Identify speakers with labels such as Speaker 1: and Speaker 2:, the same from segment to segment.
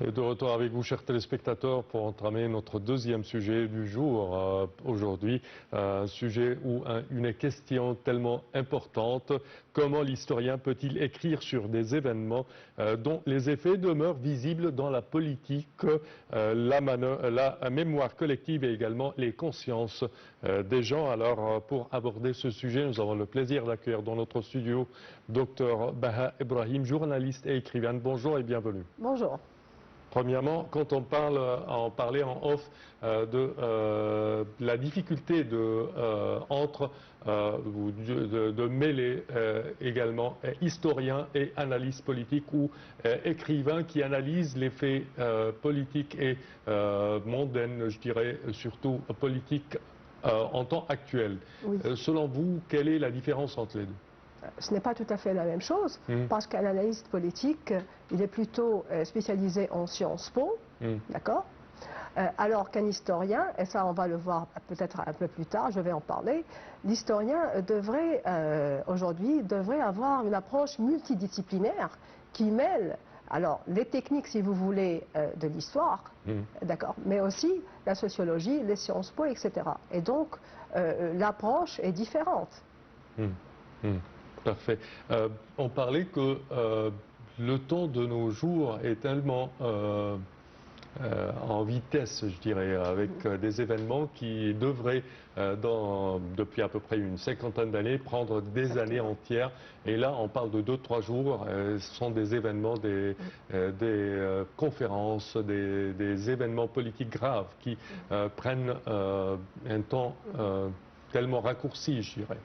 Speaker 1: Et de retour avec vous, chers téléspectateurs, pour entamer notre deuxième sujet du jour. Aujourd'hui, un sujet ou une question tellement importante. Comment l'historien peut-il écrire sur des événements dont les effets demeurent visibles dans la politique, la mémoire collective et également les consciences des gens? Alors, pour aborder ce sujet, nous avons le plaisir d'accueillir dans notre studio Dr Baha Ibrahim, journaliste et écrivaine. Bonjour et bienvenue.
Speaker 2: Bonjour.
Speaker 1: Premièrement, quand on parlait en off de la difficulté de mêler également historien et analyse politique ou écrivain qui analyse les faits politiques et mondains, je dirais surtout politiques en temps actuel.
Speaker 2: Oui.
Speaker 1: Selon vous, quelle est la différence entre les deux?
Speaker 2: Ce n'est pas tout à fait la même chose, parce qu'un analyste politique, il est plutôt spécialisé en Sciences Po, d'accord, alors qu'un historien, et ça on va le voir peut-être un peu plus tard, je vais en parler, l'historien devrait, aujourd'hui, devrait avoir une approche multidisciplinaire qui mêle, alors, les techniques, si vous voulez, de l'histoire, d'accord, mais aussi la sociologie, les Sciences Po, etc. Et donc, l'approche est différente.
Speaker 1: Parfait. On parlait que le temps de nos jours est tellement en vitesse, je dirais, avec des événements qui devraient, depuis à peu près une cinquantaine d'années, prendre des années entières. Et là, on parle de 2-3 jours. Ce sont des événements, des conférences, des événements politiques graves qui prennent un temps tellement raccourci, je dirais.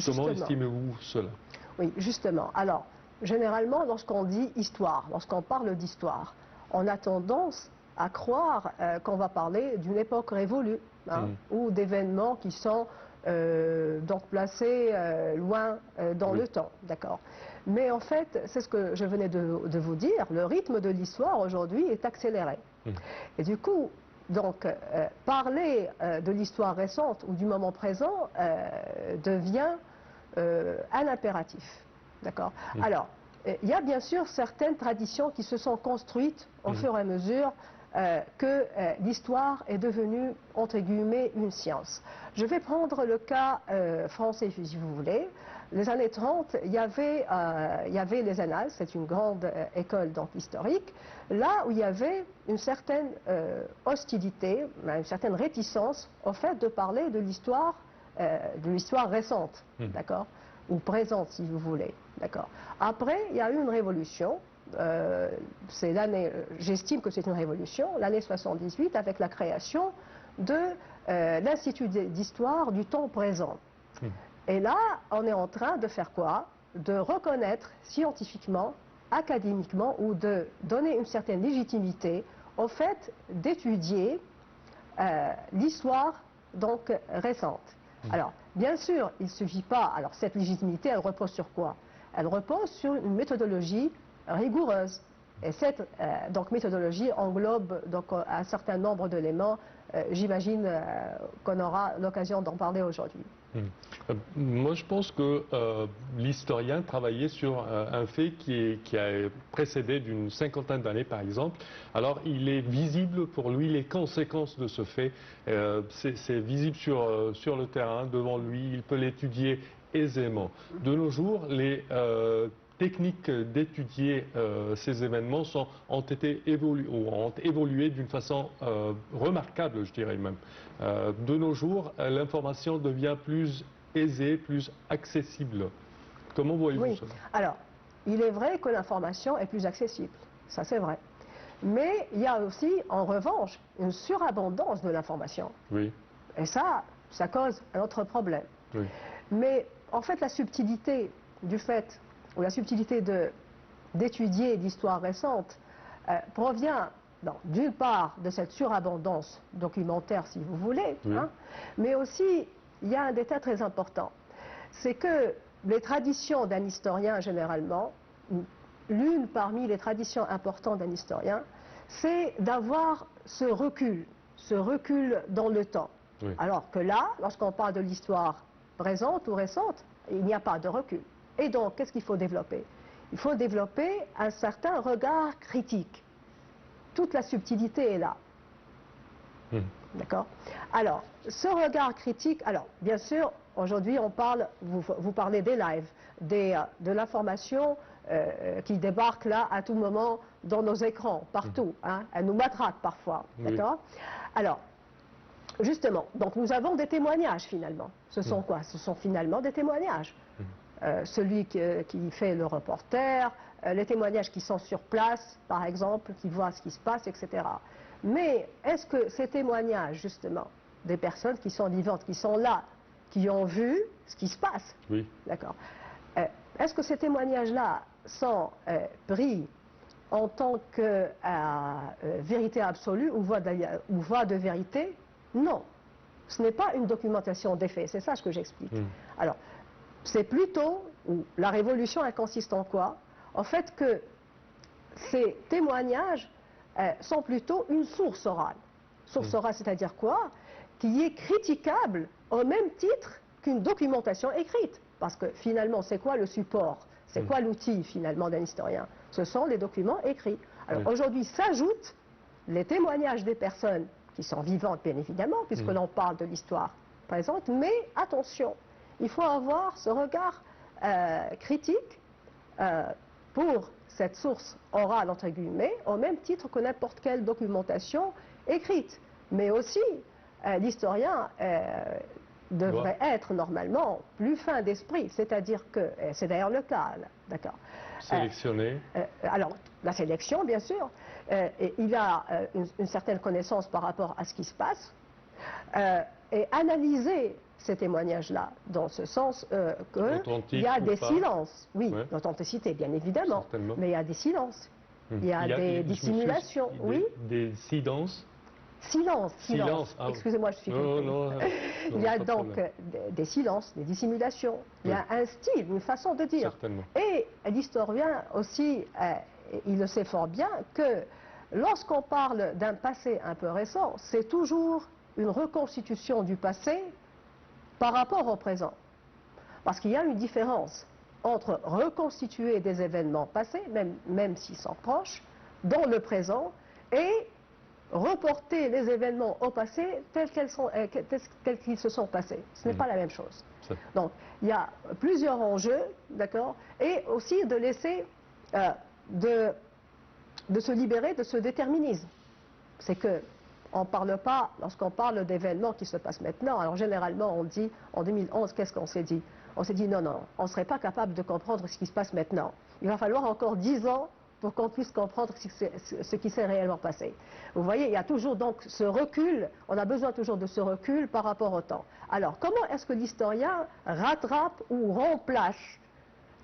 Speaker 1: Comment estimez-vous cela?
Speaker 2: Oui, justement. Alors, généralement, lorsqu'on dit histoire, lorsqu'on parle d'histoire, on a tendance à croire qu'on va parler d'une époque révolue, ou d'événements qui sont donc placés loin dans le temps, d'accord. Mais en fait, c'est ce que je venais de vous dire, le rythme de l'histoire aujourd'hui est accéléré. Et du coup, donc, parler de l'histoire récente ou du moment présent devient un impératif. D'accord. Alors, il y a bien sûr certaines traditions qui se sont construites au fur et à mesure que l'histoire est devenue, entre guillemets, une science. Je vais prendre le cas français, si vous voulez. Les années 30, il y avait les Annales, c'est une grande école donc historique, là où il y avait une certaine hostilité, une certaine réticence au fait de parler de l'histoire récente, d'accord, ou présente si vous voulez, d'accord. Après, il y a eu une révolution, c'est l'année, j'estime que c'est une révolution, l'année 78, avec la création de l'Institut d'histoire du temps présent. Et là, on est en train de faire quoi? De reconnaître scientifiquement, académiquement, ou de donner une certaine légitimité au fait d'étudier l'histoire donc récente. Alors, bien sûr, il ne suffit pas, alors cette légitimité, elle repose sur quoi? Elle repose sur une méthodologie rigoureuse. Et cette donc, méthodologie englobe donc, un certain nombre d'éléments. J'imagine qu'on aura l'occasion d'en parler aujourd'hui.
Speaker 1: Moi, je pense que l'historien travaillait sur un fait qui a précédé d'une cinquantaine d'années, par exemple. Alors, il est visible pour lui les conséquences de ce fait. C'est visible sur le terrain, devant lui. Il peut l'étudier aisément. De nos jours, les techniques d'étudier ces événements ont évolué d'une façon remarquable, je dirais même. De nos jours, l'information devient plus aisée, plus accessible. Comment voyez-vous cela?
Speaker 2: Alors, il est vrai que l'information est plus accessible, ça c'est vrai. Mais il y a aussi, en revanche, une surabondance de l'information.
Speaker 1: Oui.
Speaker 2: Et ça cause un autre problème.
Speaker 1: Oui.
Speaker 2: Mais en fait, la subtilité du fait, ou la subtilité d'étudier l'histoire récente, provient d'une part de cette surabondance documentaire, si vous voulez, mais aussi, il y a un détail très important, c'est que les traditions d'un historien, généralement, l'une parmi les traditions importantes d'un historien, c'est d'avoir ce recul dans le temps.
Speaker 1: Oui.
Speaker 2: Alors que là, lorsqu'on parle de l'histoire présente ou récente, il n'y a pas de recul. Et donc, qu'est-ce qu'il faut développer? Il faut développer un certain regard critique. toute la subtilité est là. D'accord? Alors, ce regard critique, alors, bien sûr, aujourd'hui, on parle, vous parlez des lives, de l'information qui débarque là à tout moment dans nos écrans, partout. Hein, elle nous matraque parfois. D'accord? Alors, justement, donc nous avons des témoignages finalement. Ce sont quoi? Ce sont finalement des témoignages. Celui qui fait le reporter, les témoignages qui sont sur place, par exemple, qui voient ce qui se passe, etc. Mais est-ce que ces témoignages, justement, des personnes qui sont vivantes, qui sont là, qui ont vu ce qui se passe, d'accord, est-ce que ces témoignages-là sont pris en tant que vérité absolue ou voie de vérité? Non. Ce n'est pas une documentation des faits, c'est ça ce que j'explique. Alors, c'est plutôt, la révolution, elle consiste en quoi? En fait que ces témoignages sont plutôt une source orale. Source orale, c'est-à-dire quoi? Qui est critiquable au même titre qu'une documentation écrite. Parce que finalement, c'est quoi le support? C'est quoi l'outil finalement d'un historien? Ce sont les documents écrits. Alors aujourd'hui s'ajoutent les témoignages des personnes qui sont vivantes, bien évidemment, puisque l'on parle de l'histoire présente, mais attention, il faut avoir ce regard critique pour cette source orale, entre guillemets, au même titre que n'importe quelle documentation écrite. Mais aussi, l'historien devrait être normalement plus fin d'esprit, c'est-à-dire que, c'est d'ailleurs le cas, d'accord.
Speaker 1: Sélectionner.
Speaker 2: Alors, la sélection, bien sûr, et il a une certaine connaissance par rapport à ce qui se passe, et analyser ces témoignages-là, dans ce sens qu'il y a des silences. Oui, l'authenticité, bien évidemment, mais il y a des silences. Il y a des dissimulations,
Speaker 1: Des silences.
Speaker 2: Silence.
Speaker 1: Ah,
Speaker 2: excusez-moi, je suis il y a donc des silences, des dissimulations. Il y a un style, une façon de dire.
Speaker 1: Certainement.
Speaker 2: Et l'historien aussi, il le sait fort bien que lorsqu'on parle d'un passé un peu récent, c'est toujours une reconstitution du passé par rapport au présent. Parce qu'il y a une différence entre reconstituer des événements passés, même s'ils sont proches, dans le présent, et reporter les événements au passé tels qu'ils se sont passés. Ce n'est pas la même chose. Donc, il y a plusieurs enjeux, d'accord, et aussi de laisser, de se libérer de ce déterminisme. C'est que on ne parle pas, lorsqu'on parle d'événements qui se passent maintenant, alors généralement on dit, en 2011, qu'est-ce qu'on s'est dit? On s'est dit non, on ne serait pas capable de comprendre ce qui se passe maintenant. Il va falloir encore 10 ans pour qu'on puisse comprendre ce qui s'est réellement passé. Vous voyez, il y a toujours donc ce recul, on a besoin toujours de ce recul par rapport au temps. Alors, comment est-ce que l'historien rattrape ou remplace,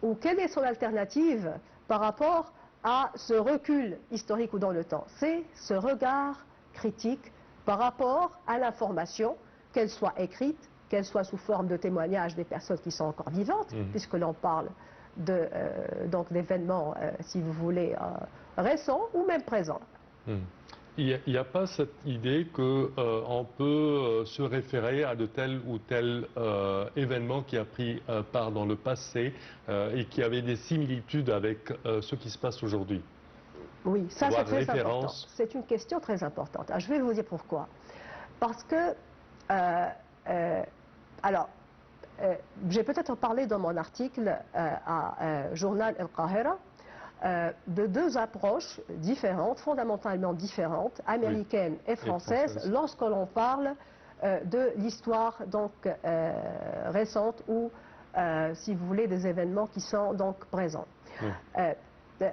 Speaker 2: ou quelle est son alternative par rapport à ce recul historique ou dans le temps? C'est ce regard critique par rapport à l'information, qu'elle soit écrite, qu'elle soit sous forme de témoignages des personnes qui sont encore vivantes, puisque l'on parle donc d'événements, si vous voulez, récents ou même présents.
Speaker 1: Il n'y a pas cette idée qu'on peut se référer à de tel ou tel événement qui a pris part dans le passé et qui avait des similitudes avec ce qui se passe aujourd'hui?
Speaker 2: Oui, ça c'est très important. C'est une question très importante. Alors, je vais vous dire pourquoi. Parce que, alors, j'ai peut-être parlé dans mon article à Journal El-Qahira de deux approches différentes, fondamentalement différentes, américaines et françaises, lorsque l'on parle de l'histoire donc récente ou, si vous voulez, des événements qui sont donc présents.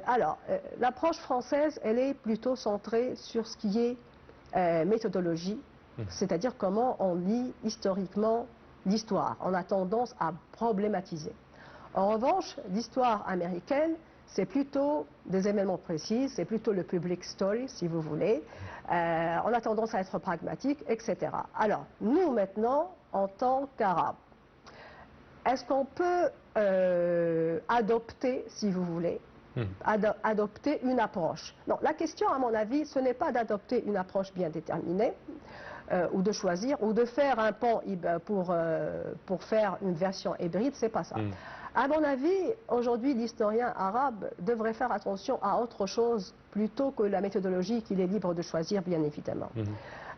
Speaker 2: Alors, l'approche française, elle est plutôt centrée sur ce qui est méthodologie, c'est-à-dire comment on lit historiquement l'histoire. On a tendance à problématiser. En revanche, l'histoire américaine, c'est plutôt des événements précis, c'est plutôt le public story, si vous voulez. On a tendance à être pragmatique, etc. Alors, nous maintenant, en tant qu'Arabes, est-ce qu'on peut adopter, si vous voulez, adopter une approche? Non, la question, à mon avis, ce n'est pas d'adopter une approche bien déterminée, ou de choisir, ou de faire un pont pour faire une version hybride, c'est pas ça. À mon avis, aujourd'hui, l'historien arabe devrait faire attention à autre chose plutôt que la méthodologie qu'il est libre de choisir, bien évidemment.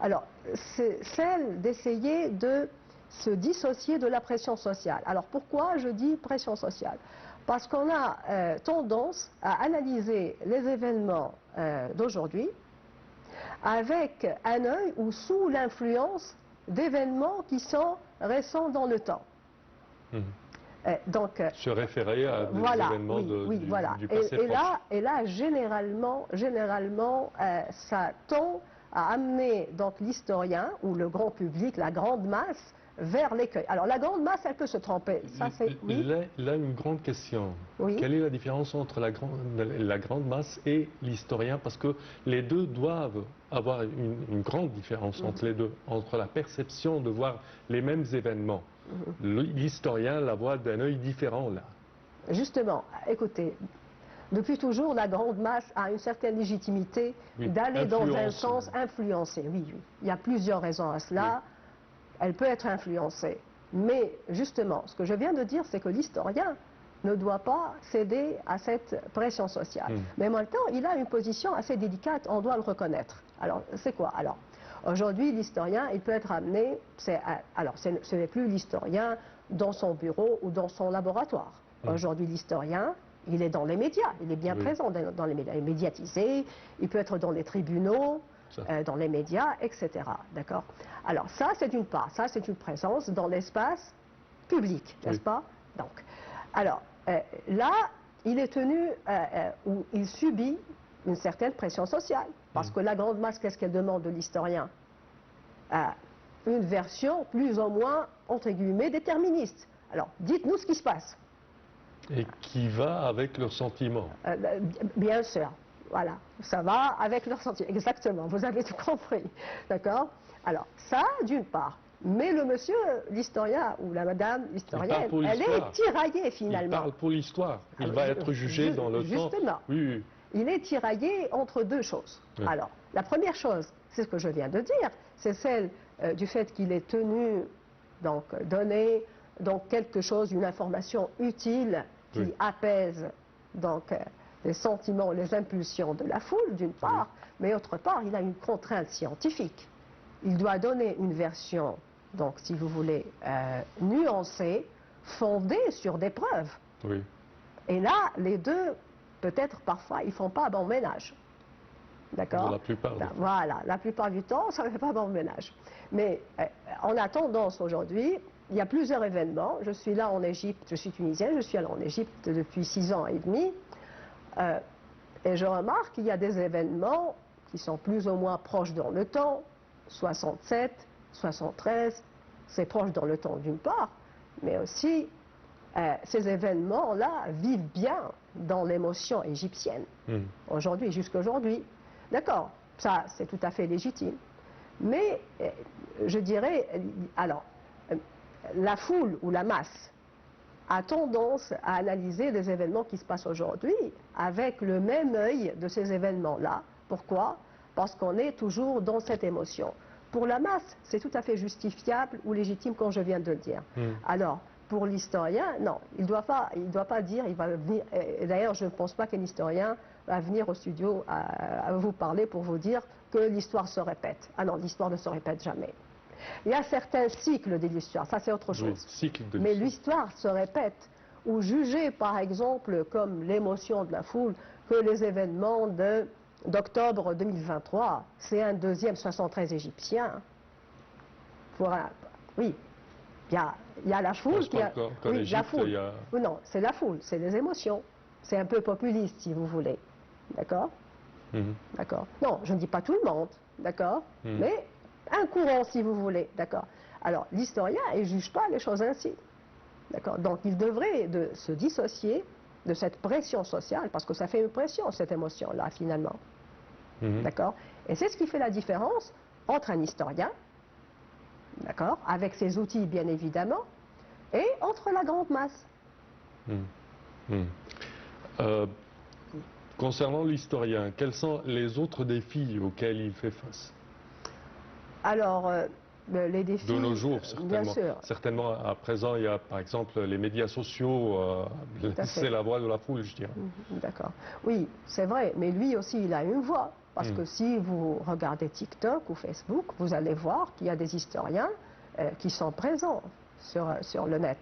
Speaker 2: Alors, c'est celle d'essayer de se dissocier de la pression sociale. Alors, pourquoi je dis pression sociale? Parce qu'on a tendance à analyser les événements d'aujourd'hui avec un œil ou sous l'influence d'événements qui sont récents dans le temps.
Speaker 1: Donc, se référer à des événements du passé proche.
Speaker 2: Et là, généralement, ça tend à amener donc l'historien ou le grand public, la grande masse, vers l'écueil. Alors la grande masse, elle peut se tromper. Ça,
Speaker 1: là, une grande question.
Speaker 2: Oui.
Speaker 1: Quelle est la différence entre la grande masse et l'historien? Parce que les deux doivent avoir une grande différence entre les deux, entre la perception de voir les mêmes événements. L'historien la voit d'un œil différent, là.
Speaker 2: Justement, écoutez, depuis toujours, la grande masse a une certaine légitimité d'aller dans un sens influencé. Oui, oui. Il y a plusieurs raisons à cela. Oui. Elle peut être influencée. Mais justement, ce que je viens de dire, c'est que l'historien ne doit pas céder à cette pression sociale. Mais en même temps, il a une position assez délicate, on doit le reconnaître. Alors, c'est quoi? Alors, aujourd'hui, l'historien, il peut être amené, ce n'est plus l'historien dans son bureau ou dans son laboratoire. Aujourd'hui, l'historien, il est dans les médias, il est bien présent dans les médias, il est médiatisé, il peut être dans les tribunaux, dans les médias, etc. D'accord? Alors ça, c'est une part, ça c'est une présence dans l'espace public, n'est-ce pas? Donc, alors, là, il est tenu, ou il subit une certaine pression sociale, parce que la grande masse, qu'est-ce qu'elle demande de l'historien? Une version plus ou moins, entre guillemets, déterministe. Alors, dites-nous ce qui se passe.
Speaker 1: Et qui va avec leurs sentiments.
Speaker 2: Bien sûr, voilà, ça va avec leurs sentiments, exactement, vous avez tout compris, d'accord? Alors, ça, d'une part, mais le monsieur, l'historien, ou la madame l'historienne, elle est tiraillée finalement.
Speaker 1: Il parle pour l'histoire, il va être jugé dans le temps.
Speaker 2: Justement, il est tiraillé entre deux choses. Alors, la première chose, c'est ce que je viens de dire, c'est celle du fait qu'il est tenu, donc, donner donc quelque chose, une information utile qui apaise donc les sentiments, les impulsions de la foule d'une part, mais autre part, il a une contrainte scientifique. Il doit donner une version, donc si vous voulez, nuancée, fondée sur des preuves. Et là, les deux, peut-être parfois, ils ne font pas bon ménage. D'accord?
Speaker 1: La plupart du temps.
Speaker 2: Voilà, la plupart du temps, ça ne fait pas bon ménage. Mais on a tendance aujourd'hui, il y a plusieurs événements. Je suis là en Égypte, je suis tunisienne, je suis allée en Égypte depuis 6 ans et demi. Et je remarque qu'il y a des événements qui sont plus ou moins proches dans le temps. 67, 73, c'est proche dans le temps d'une part, mais aussi ces événements-là vivent bien dans l'émotion égyptienne. Aujourd'hui, jusqu'à aujourd'hui. D'accord, ça c'est tout à fait légitime. Mais je dirais, alors, la foule ou la masse a tendance à analyser les événements qui se passent aujourd'hui avec le même œil de ces événements-là. Pourquoi? Parce qu'on est toujours dans cette émotion. Pour la masse, c'est tout à fait justifiable ou légitime, comme je viens de le dire. Alors, pour l'historien, non, il doit pas dire, il va venir, et d'ailleurs je ne pense pas qu'un historien va venir au studio à vous parler pour vous dire que l'histoire se répète. Ah non, l'histoire ne se répète jamais. Il y a certains cycles de l'histoire, ça c'est autre chose. Mais l'histoire se répète, ou juger par exemple comme l'émotion de la foule, que les événements d'octobre 2023, c'est un deuxième 73 égyptien. Voilà. Oui, il y a la foule qui a... Oui, la foule. Non, c'est la foule, c'est les émotions. C'est un peu populiste, si vous voulez. D'accord? D'accord. Non, je ne dis pas tout le monde, d'accord? Mais un courant, si vous voulez, d'accord? Alors, l'historien, il ne juge pas les choses ainsi. D'accord? Donc, il devrait se dissocier de cette pression sociale, parce que ça fait une pression, cette émotion-là, finalement. D'accord? Et c'est ce qui fait la différence entre un historien, d'accord, avec ses outils, bien évidemment, et entre la grande masse.
Speaker 1: Concernant l'historien, quels sont les autres défis auxquels il fait face?
Speaker 2: Alors, les défis.
Speaker 1: De nos jours, certainement.
Speaker 2: Bien sûr.
Speaker 1: Certainement, à présent, il y a par exemple les médias sociaux, c'est la voix de la foule, je dirais.
Speaker 2: D'accord. Oui, c'est vrai, mais lui aussi, il a une voix. Parce que si vous regardez TikTok ou Facebook, vous allez voir qu'il y a des historiens qui sont présents sur le net.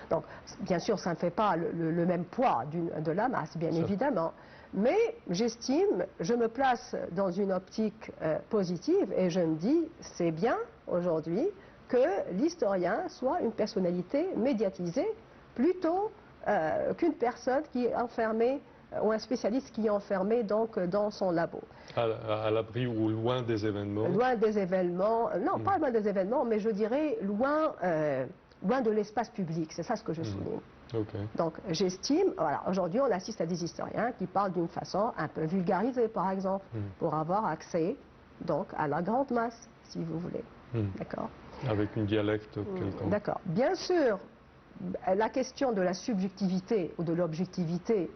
Speaker 2: Donc, bien sûr, ça ne fait pas le même poids de la masse, bien évidemment. Mais j'estime, je me place dans une optique positive et je me dis, c'est bien aujourd'hui que l'historien soit une personnalité médiatisée plutôt qu'une personne qui est enfermée ou un spécialiste qui est enfermé donc dans son labo.
Speaker 1: À l'abri ou loin des événements? Loin
Speaker 2: des événements, non pas loin des événements, mais je dirais loin de l'espace public, c'est ça ce que je souligne.
Speaker 1: Okay.
Speaker 2: Donc j'estime, voilà, aujourd'hui on assiste à des historiens qui parlent d'une façon un peu vulgarisée par exemple, pour avoir accès donc à la grande masse, si vous voulez. D'accord.
Speaker 1: Avec une dialecte quelconque.
Speaker 2: D'accord. Bien sûr, la question de la subjectivité ou de l'objectivité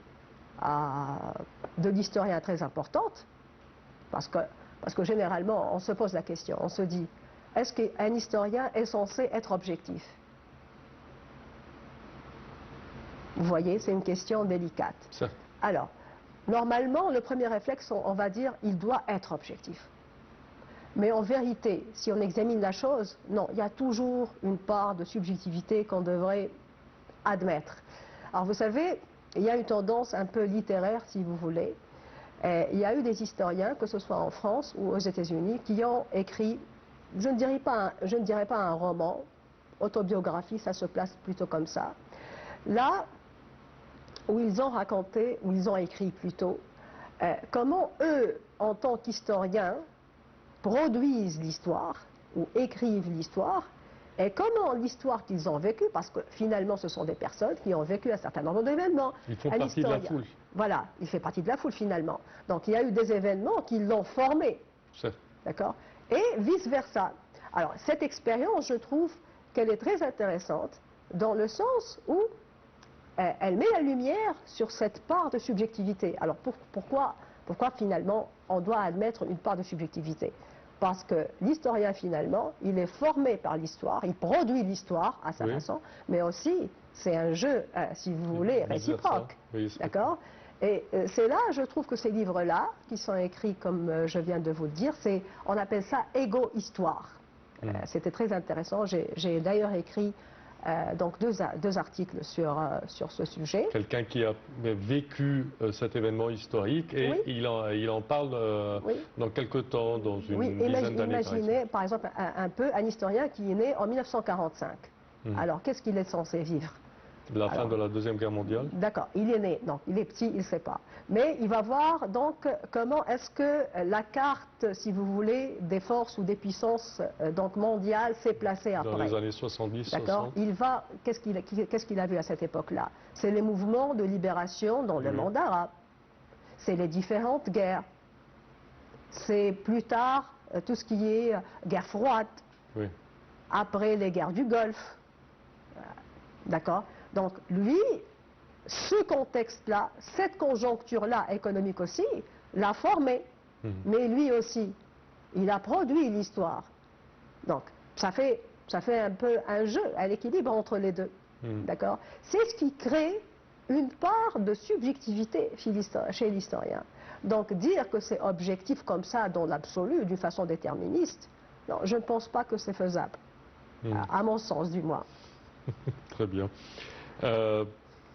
Speaker 2: de l'historien est très importante, parce que généralement on se pose la question, on se dit, est-ce qu'un historien est censé être objectif? Vous voyez, c'est une question délicate.
Speaker 1: Ça.
Speaker 2: Alors, normalement, le premier réflexe, on va dire, il doit être objectif. Mais en vérité, si on examine la chose, non, il y a toujours une part de subjectivité qu'on devrait admettre. Alors, vous savez, il y a une tendance un peu littéraire, si vous voulez. Il y a eu des historiens, que ce soit en France ou aux États-Unis, qui ont écrit, je ne dirais pas un roman, autobiographie, ça se place plutôt comme ça. Là où ils ont raconté, où ils ont écrit plutôt, comment eux, en tant qu'historiens, produisent l'histoire ou écrivent l'histoire, et comment l'histoire qu'ils ont vécue, parce que finalement ce sont des personnes qui ont vécu un certain nombre d'événements.
Speaker 1: Ils font partie de la foule.
Speaker 2: Voilà, il fait partie de la foule finalement. Donc il y a eu des événements qui l'ont formé. D'accord. Et vice-versa. Alors cette expérience, je trouve qu'elle est très intéressante dans le sens où elle met la lumière sur cette part de subjectivité. Alors pourquoi finalement on doit admettre une part de subjectivité? Parce que l'historien finalement, il est formé par l'histoire, il produit l'histoire à sa façon, mais aussi c'est un jeu, si vous voulez, réciproque. D'accord? Et c'est là, je trouve que ces livres-là, qui sont écrits comme je viens de vous le dire, on appelle ça égo-histoire. C'était très intéressant, j'ai d'ailleurs écrit donc deux articles sur ce sujet.
Speaker 1: Quelqu'un qui a vécu cet événement historique et il en parle dans quelques temps, dans une dizaine d'années.
Speaker 2: Imaginez par exemple un peu un historien qui est né en 1945. Alors qu'est-ce qu'il est censé vivre?
Speaker 1: La fin de la Deuxième Guerre mondiale.
Speaker 2: D'accord, il est né, donc il est petit, il ne sait pas. Mais il va voir donc comment est-ce que la carte, si vous voulez, des forces ou des puissances donc mondiales s'est placée après.
Speaker 1: Dans les années 70,
Speaker 2: d'accord. Il va, qu'est-ce qu'il a vu à cette époque-là? C'est les mouvements de libération dans le monde arabe. C'est les différentes guerres. C'est plus tard tout ce qui est guerre froide. Après les guerres du Golfe. D'accord. Donc lui, ce contexte-là, cette conjoncture-là économique aussi, l'a formé. Mais lui aussi, il a produit l'histoire. Donc ça fait un peu un jeu, un équilibre entre les deux. D'accord. C'est ce qui crée une part de subjectivité chez l'historien. Donc dire que c'est objectif comme ça dans l'absolu, d'une façon déterministe, non, je ne pense pas que c'est faisable. À mon sens du moins.
Speaker 1: Très bien.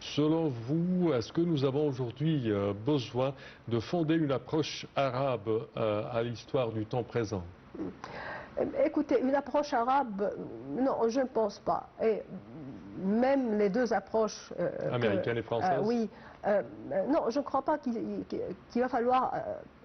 Speaker 1: Selon vous, est-ce que nous avons aujourd'hui besoin de fonder une approche arabe à l'histoire du temps présent?
Speaker 2: Écoutez, une approche arabe, non, je ne pense pas. Et même les deux approches...
Speaker 1: américaine et française?
Speaker 2: Oui. Non, je ne crois pas qu'il va falloir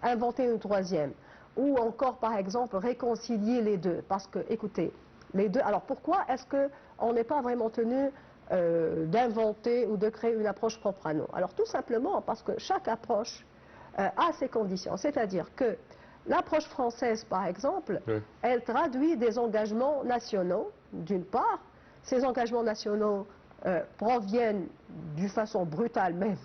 Speaker 2: inventer une troisième. Ou encore, par exemple, réconcilier les deux. Parce que, écoutez, les deux... Alors, pourquoi est-ce qu'on n'est pas vraiment tenu d'inventer ou de créer une approche propre à nous? Alors, tout simplement parce que chaque approche a ses conditions. C'est-à-dire que l'approche française, par exemple, elle traduit des engagements nationaux, d'une part. Ces engagements nationaux proviennent d'une façon brutale même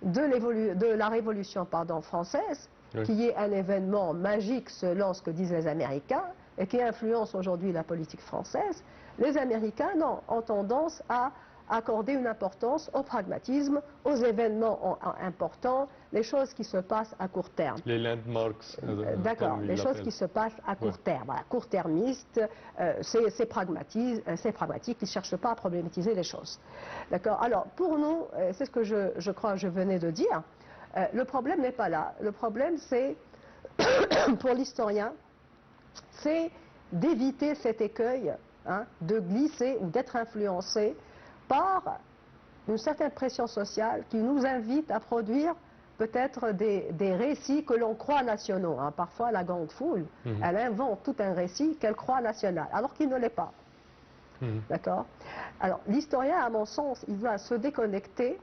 Speaker 2: de la Révolution française, qui est un événement magique selon ce que disent les Américains, et qui influence aujourd'hui la politique française, les Américains ont tendance à accorder une importance au pragmatisme, aux événements importants, les choses qui se passent à court terme.
Speaker 1: Les landmarks.
Speaker 2: D'accord, les choses qui se passent à court terme. Voilà, court-termiste, c'est pragmatique, ils ne cherchent pas à problématiser les choses. D'accord. Alors, pour nous, c'est ce que je crois que je venais de dire, le problème n'est pas là. Le problème, c'est, pour l'historien, c'est d'éviter cet écueil, hein, de glisser ou d'être influencé par une certaine pression sociale qui nous invite à produire peut-être des récits que l'on croit nationaux. Hein. Parfois, la grande foule, elle invente tout un récit qu'elle croit national, alors qu'il ne l'est pas. D'accord. Alors, l'historien, à mon sens, il doit se déconnecter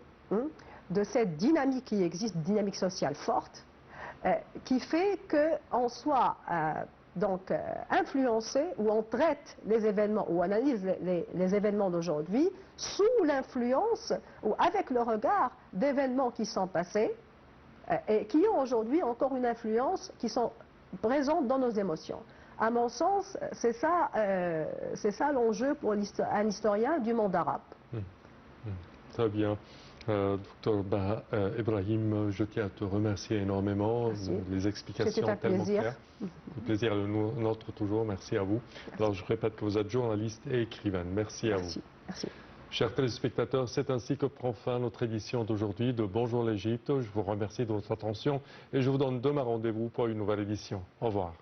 Speaker 2: de cette dynamique qui existe, dynamique sociale forte, qui fait qu'on soit donc influencé, ou on traite les événements, ou analyse les événements d'aujourd'hui sous l'influence ou avec le regard d'événements qui sont passés et qui ont aujourd'hui encore une influence, qui sont présentes dans nos émotions. À mon sens, c'est ça l'enjeu pour un historien du monde arabe.
Speaker 1: Très bien. Docteur Baha Ebrahim, je tiens à te remercier énormément.
Speaker 2: Merci.
Speaker 1: Les explications tellement claires. Le plaisir est le nôtre toujours. Merci à vous.
Speaker 2: Merci.
Speaker 1: Alors je répète que vous êtes journaliste et écrivaine. Merci à vous.
Speaker 2: Merci.
Speaker 1: Chers téléspectateurs, c'est ainsi que prend fin notre édition d'aujourd'hui de Bonjour l'Égypte. Je vous remercie de votre attention et je vous donne demain rendez-vous pour une nouvelle édition. Au revoir.